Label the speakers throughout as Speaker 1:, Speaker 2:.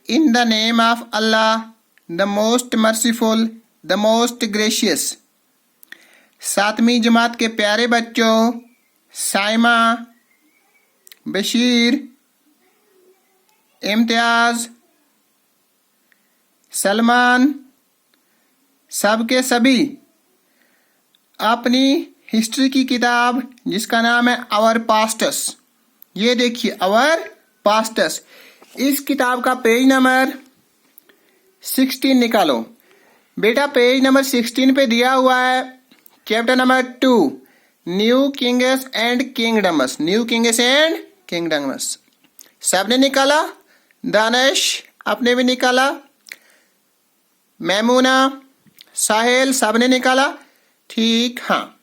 Speaker 1: In the name of Allah the most merciful the most gracious. 7वीं जमात के प्यारे बच्चों, साइमा, बशीर, इम्तियाज, सलमान, सब के सभी अपनी हिस्ट्री की किताब जिसका नाम है आवर पास्टस, ये देखिए आवर पास्टस, इस किताब का पेज नंबर 16 निकालो। बेटा पेज नंबर 16 पे दिया हुआ है chapter number 2 new Kings and kingdoms. New Kings and kingdoms सबने निकाला? दानिश आपने भी निकाला? मैमूना, साहिल सबने निकाला? ठीक, हाँ।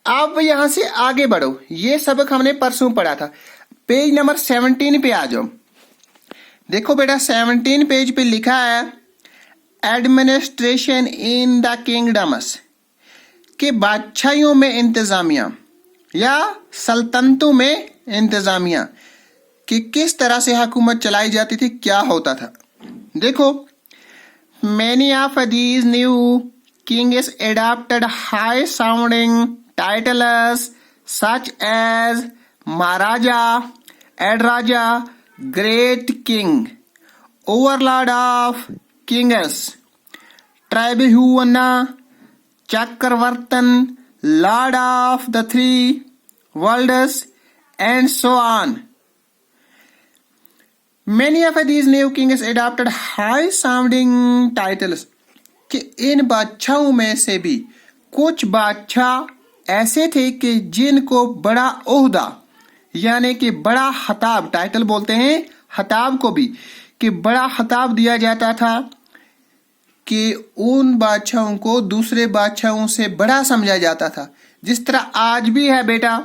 Speaker 1: अब यहां से आगे बढ़ो, ये सबक हमने परसों पढ़ा था। पेज नंबर 17 पे आ जाओ। देखो बेटा 17 पेज पे लिखा है एडमिनिस्ट्रेशन इन द किंगडम्स, के बादशाहियों में इंतजामिया या सल्तनतों में इंतजामिया, कि किस तरह से हुकूमत चलाई जाती थी, क्या होता था। देखो many of these new Kings adopted high sounding titles such as Maharaja, Edraja, Great King, Overlord of Kings, Tribhuwana, Chakravartin, Lord of the Three Worlds, and so on. Many of these new kings adopted high sounding titles, कि इन बादशाहों में से भी कुछ बादशाह ऐसे थे कि जिनको बड़ा ओहदा यानी कि बड़ा खिताब, टाइटल बोलते हैं खिताब को भी, कि बड़ा खिताब दिया जाता था, कि उन बादशाहों को दूसरे बादशाहों से बड़ा समझा जाता था। जिस तरह आज भी है बेटा,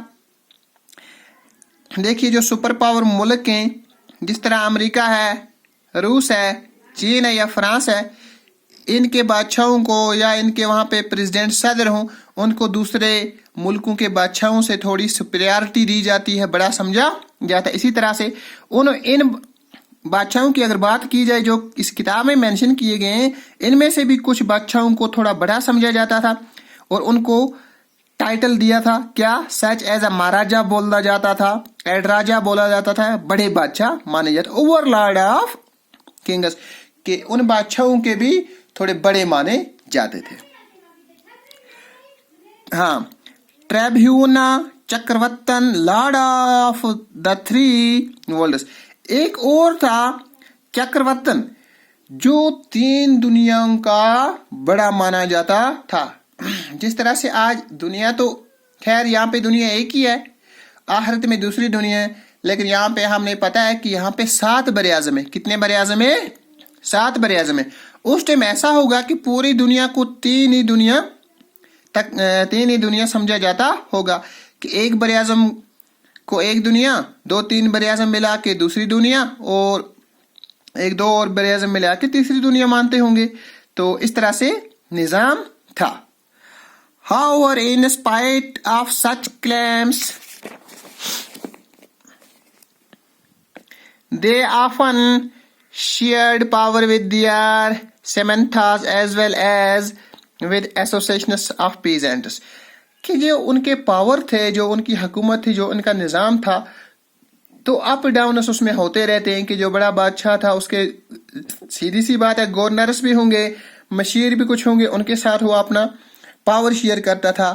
Speaker 1: देखिए जो सुपर पावर मुल्क हैं, जिस तरह अमेरिका है, रूस है, चीन है या फ्रांस है, इनके बादशाहों को या इनके वहां पे प्रेसिडेंट सदर हों, उनको दूसरे मुल्कों के बादशाहों से थोड़ी सुपीरियरिटी दी जाती है, बड़ा समझा जाता है। इसी तरह से इन बादशाहों की अगर बात की जाए जो इस किताब में मेंशन किए गए हैं, इनमें से भी कुछ बादशाहों को थोड़ा बड़ा समझा जाता था और उनको टाइटल दिया था, क्या, सच एज अ महाराजा बोला जाता था, एडराजा बोला जाता था, बड़े बादशाह माने जाते, ओवरलॉर्ड ऑफ किंग्स, के उन बादशाहों के भी थोड़े बड़े माने जाते थे। हाँ, ट्रेब्यूना, चक्रवर्तन, lord of the three worlds. एक और था चक्रवर्तन, जो 3 दुनियाओं का बड़ा माना जाता था। जिस तरह से आज दुनिया, तो खैर यहाँ पे दुनिया एक ही है, आखिरत में दूसरी दुनिया है, लेकिन यहाँ पे हमने पता है कि यहाँ पे 7 बरे आज़म है। कितने बरे आज़म है? 7 बरे आज़म है। उस टाइम ऐसा होगा कि पूरी दुनिया को 3 ही दुनिया समझा जाता होगा, कि एक बरे आज़म को एक दुनिया, 2-3 बरे आज़म मिला के दूसरी दुनिया, और 1-2 और बरे आज़म मिला के तीसरी दुनिया मानते होंगे। तो इस तरह से निजाम था। However, in spite of such claims, they often shared power with their Samanthas as well as with associations of peasants, कि जो उनके पावर थे, जो उनकी हुकूमत थी, जो उनका निज़ाम था, तो अप डाउन उसमें होते रहते हैं, कि जो बड़ा बादशाह था उसके सीधी सी बात है गवर्नर्स भी होंगे, मशीर भी कुछ होंगे, उनके साथ वो अपना पावर शेयर करता था,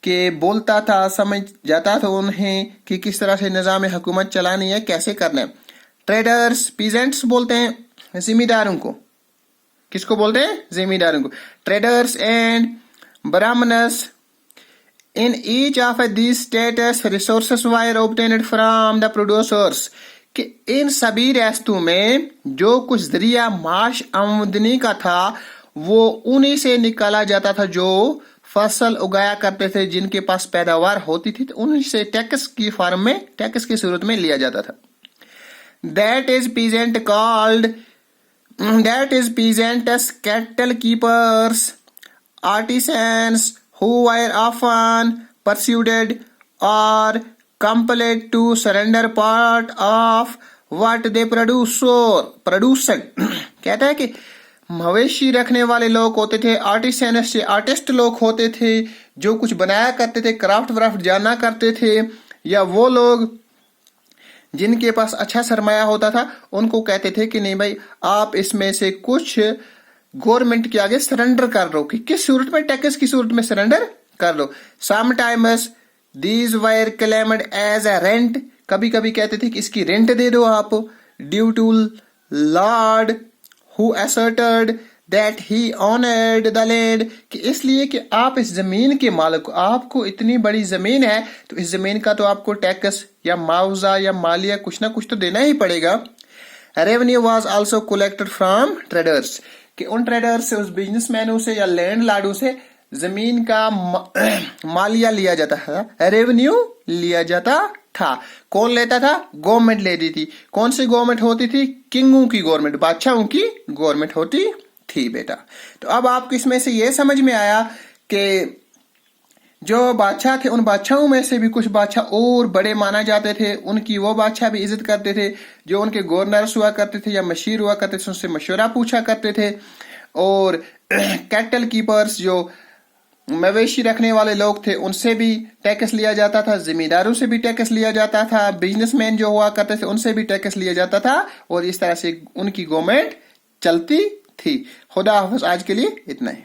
Speaker 1: कि बोलता था, समझ जाता था उन्हें कि किस तरह से निज़ाम हुकूमत चलानी है, कैसे करना है। ट्रेडर्स, पीजेंट्स बोलते हैं जिम्मेदारों को। किसको बोलते हैं? जिम्मेदारों को। Traders and Brahmanas, in each of these status resources were obtained from the producers, कि इन सभी रियासतों में जो कुछ जरिया माश आमदनी का था वो उन्हीं से निकाला जाता था, जो फसल उगाया करते थे, जिनके पास पैदावार होती थी, तो उन्हीं से टैक्स की फॉर्म में, टैक्स की सूरत में लिया जाता था। That is peasants, cattle keepers, artisans who were often persuaded or compelled to surrender part of what they produced कहता है कि मवेशी रखने वाले लोग होते थे आर्टिसंस से आर्टिस्ट लोग होते थे जो कुछ बनाया करते थे, क्राफ्ट व्राफ्ट जाना करते थे, या वो लोग जिनके पास अच्छा सरमाया होता था उनको कहते थे कि नहीं भाई आप इसमें से कुछ गवर्नमेंट के आगे सरेंडर कर दो। कि किस सूरत में? टैक्स की सूरत में सरेंडर कर दो। Sometimes these were claimed as a rent, कभी कभी कहते थे कि इसकी रेंट दे दो आप, due to lord who asserted that he owned the land, कि इसलिए कि आप इस जमीन के मालिक हो, आपको इतनी बड़ी जमीन है तो इस जमीन का तो आपको टैक्स या मुआवजा या मालिया कुछ ना कुछ तो देना ही पड़ेगा। Revenue was also collected from traders, कि उन ट्रेडर्स से, उस बिजनेसमैनों से या लैंड लॉर्डों से जमीन का मालिया लिया जाता था, रेवेन्यू लिया जाता था। कौन लेता था? गवर्नमेंट लेती थी। कौन सी गवर्नमेंट होती थी? किंगों की गवर्नमेंट, बादशाहों की गवर्नमेंट होती थी बेटा। तो अब आपको इसमें से ये समझ में आया कि जो बादशाह थे उन बादशाहों में से भी कुछ बादशाह और बड़े माना जाते थे, उनकी वो बादशाह भी इज्जत करते थे जो उनके गवर्नर्स हुआ करते थे या मशीर हुआ करते थे, उनसे मशवरा पूछा करते थे। और कैटल कीपर्स जो मवेशी रखने वाले लोग थे उनसे भी टैक्स लिया जाता था, जिम्मेदारों से भी टैक्स लिया जाता था, बिजनेसमैन जो हुआ करते थे उनसे भी टैक्स लिया जाता था, और इस तरह से उनकी गवर्नमेंट चलती थी। खुदा हाफिज, आज के लिए इतना ही।